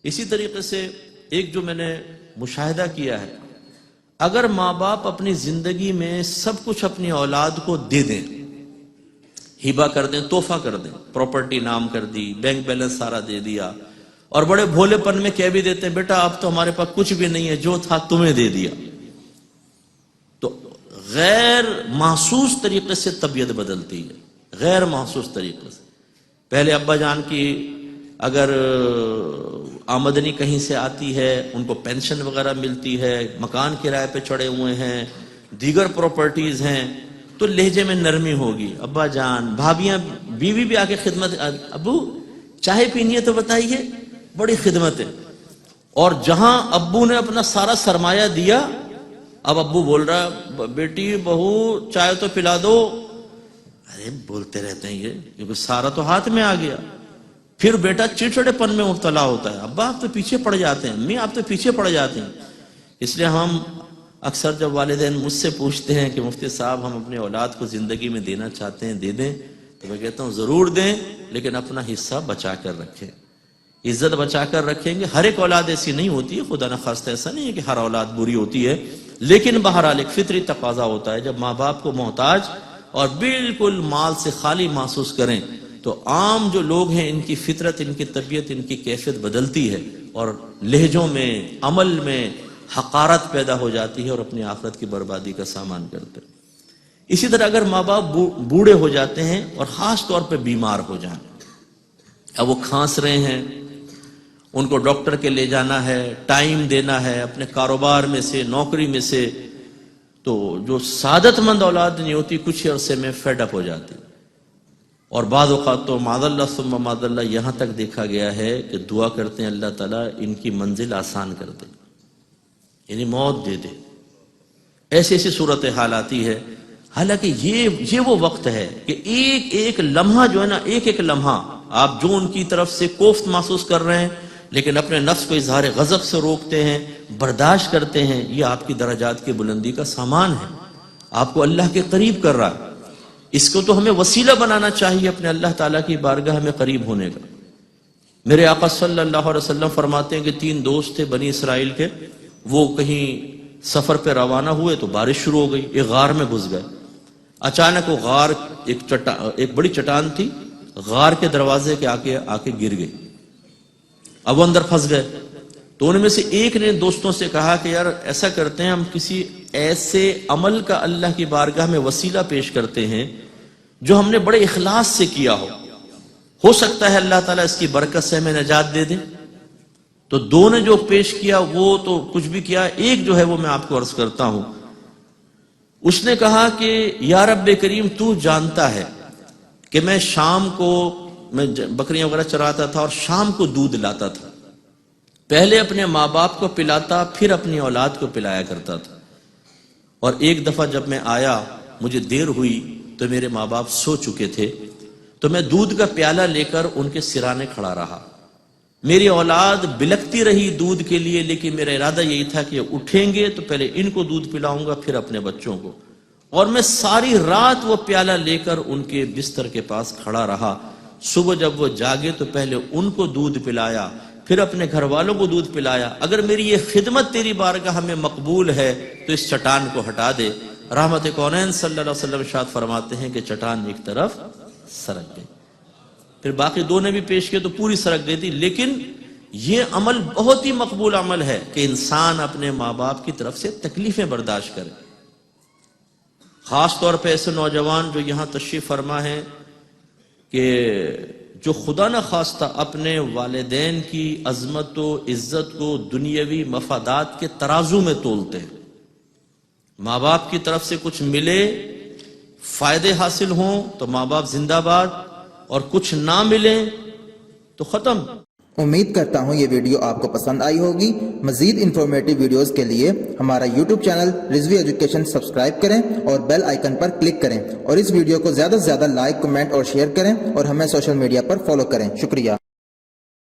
اسی طریقے سے ایک جو میں نے مشاہدہ کیا ہے، اگر ماں باپ اپنی زندگی میں سب کچھ اپنی اولاد کو دے دیں، ہبہ کر دیں، تحفہ کر دیں، پراپرٹی نام کر دی، بینک بیلنس سارا دے دیا، اور بڑے بھولے پن میں کہہ بھی دیتے ہیں بیٹا اب تو ہمارے پاس کچھ بھی نہیں ہے، جو تھا تمہیں دے دیا، تو غیر محسوس طریقے سے طبیعت بدلتی ہے، غیر محسوس طریقے سے۔ پہلے ابا جان کی اگر آمدنی کہیں سے آتی ہے، ان کو پینشن وغیرہ ملتی ہے، مکان کرائے پہ چڑھے ہوئے ہیں، دیگر پراپرٹیز ہیں، تو لہجے میں نرمی ہوگی، ابا جان، بھابیاں، بیوی بھی آ کے خدمت، ابو چائے پینی ہے تو بتائیے، بڑی خدمت ہے۔ اور جہاں ابو نے اپنا سارا سرمایہ دیا، اب ابو بول رہا بیٹی بہو چائے تو پلا دو، ارے بولتے رہتے ہیں یہ، کیونکہ سارا تو ہاتھ میں آ گیا۔ پھر بیٹا چڑچڑے پن میں مبتلا ہوتا ہے، ابا آپ تو پیچھے پڑ جاتے ہیں، امی آپ تو پیچھے پڑ جاتے ہیں۔ اس لیے ہم اکثر جب والدین مجھ سے پوچھتے ہیں کہ مفتی صاحب ہم اپنے اولاد کو زندگی میں دینا چاہتے ہیں، دے دیں، تو میں کہتا ہوں ضرور دیں، لیکن اپنا حصہ بچا کر رکھیں، عزت بچا کر رکھیں گے۔ ہر ایک اولاد ایسی نہیں ہوتی ہے، خدا نخواستہ ایسا نہیں ہے کہ ہر اولاد بری ہوتی ہے، لیکن بہرحال ایک فطری تقاضا ہوتا ہے، جب ماں باپ کو محتاج اور بالکل مال سے خالی محسوس کریں تو عام جو لوگ ہیں ان کی فطرت، ان کی طبیعت، ان کی کیفیت بدلتی ہے، اور لہجوں میں، عمل میں حقارت پیدا ہو جاتی ہے، اور اپنی آخرت کی بربادی کا سامان کرتے ہیں۔ اسی طرح اگر ماں باپ بوڑھے ہو جاتے ہیں اور خاص طور پہ بیمار ہو جائیں، اب وہ کھانس رہے ہیں، ان کو ڈاکٹر کے لے جانا ہے، ٹائم دینا ہے اپنے کاروبار میں سے، نوکری میں سے، تو جو سعادت مند اولاد نہیں ہوتی کچھ عرصے میں فیڈ اپ ہو جاتی، اور بعض اوقات تو معاذ اللہ ثم معاذ اللہ یہاں تک دیکھا گیا ہے کہ دعا کرتے ہیں اللہ تعالیٰ ان کی منزل آسان کر دے، یعنی موت دے دے، ایسی ایسی صورتحال آتی ہے۔ حالانکہ یہ وہ وقت ہے کہ ایک ایک لمحہ جو ہے نا، ایک ایک لمحہ آپ جو ان کی طرف سے کوفت محسوس کر رہے ہیں لیکن اپنے نفس کو اظہار غضب سے روکتے ہیں، برداشت کرتے ہیں، یہ آپ کی درجات کی بلندی کا سامان ہے، آپ کو اللہ کے قریب کر رہا ہے۔ اس کو تو ہمیں وسیلہ بنانا چاہیے اپنے اللہ تعالیٰ کی بارگاہ میں قریب ہونے کا۔ میرے آقا صلی اللہ علیہ وسلم فرماتے ہیں کہ 3 دوست تھے بنی اسرائیل کے، وہ کہیں سفر پہ روانہ ہوئے تو بارش شروع ہو گئی، ایک غار میں گھس گئے۔ اچانک وہ غار ایک بڑی چٹان تھی، غار کے دروازے کے آ کے گر گئی، اب وہ اندر پھنس گئے۔ تو ان میں سے ایک نے دوستوں سے کہا کہ یار ایسا کرتے ہیں، ہم کسی ایسے عمل کا اللہ کی بارگاہ میں وسیلہ پیش کرتے ہیں جو ہم نے بڑے اخلاص سے کیا ہو سکتا ہے اللہ تعالیٰ اس کی برکت سے ہمیں نجات دے دے۔ تو 2 نے جو پیش کیا وہ تو کچھ بھی کیا، ایک جو ہے وہ میں آپ کو عرض کرتا ہوں، اس نے کہا کہ یا رب کریم تو جانتا ہے کہ میں شام کو بکریاں وغیرہ چراتا تھا اور شام کو دودھ لاتا تھا، پہلے اپنے ماں باپ کو پلاتا پھر اپنی اولاد کو پلایا کرتا تھا، اور ایک دفعہ جب میں آیا مجھے دیر ہوئی تو میرے ماں باپ سو چکے تھے، تو میں دودھ کا پیالہ لے کر ان کے سرانے کھڑا رہا، میری اولاد بلکتی رہی دودھ کے لیے، لیکن میرا ارادہ یہی تھا کہ اٹھیں گے تو پہلے ان کو دودھ پلاؤں گا پھر اپنے بچوں کو، اور میں ساری رات وہ پیالہ لے کر ان کے بستر کے پاس کھڑا رہا۔ صبح جب وہ جاگے تو پہلے ان کو دودھ پلایا پھر اپنے گھر والوں کو دودھ پلایا۔ اگر میری یہ خدمت تیری بارگاہ میں مقبول ہے تو اس چٹان کو ہٹا دے۔ رحمت کونین صلی اللہ علیہ وسلم ارشاد فرماتے ہیں کہ چٹان ایک طرف سرک گئی، پھر باقی 2 نے بھی پیش کیے تو پوری سرک گئی تھی، لیکن یہ عمل بہت ہی مقبول عمل ہے کہ انسان اپنے ماں باپ کی طرف سے تکلیفیں برداشت کرے، خاص طور پہ ایسے نوجوان جو یہاں تشریف فرما ہیں کہ جو خدا نہ خواستہ اپنے والدین کی عظمت و عزت کو دنیاوی مفادات کے ترازو میں تولتے ہیں، ماں باپ کی طرف سے کچھ ملے، فائدے حاصل ہوں تو ماں باپ زندہ باد، اور کچھ نہ ملے تو ختم۔ امید کرتا ہوں یہ ویڈیو آپ کو پسند آئی ہوگی۔ مزید انفارمیٹیو ویڈیوز کے لیے ہمارا YouTube channel Rizvi education subscribe کریں اور بیل آئیکن پر کلک کریں، اور اس ویڈیو کو زیادہ سے زیادہ لائک، کمنٹ اور شیئر کریں، اور ہمیں سوشل میڈیا پر فالو کریں۔ شکریہ۔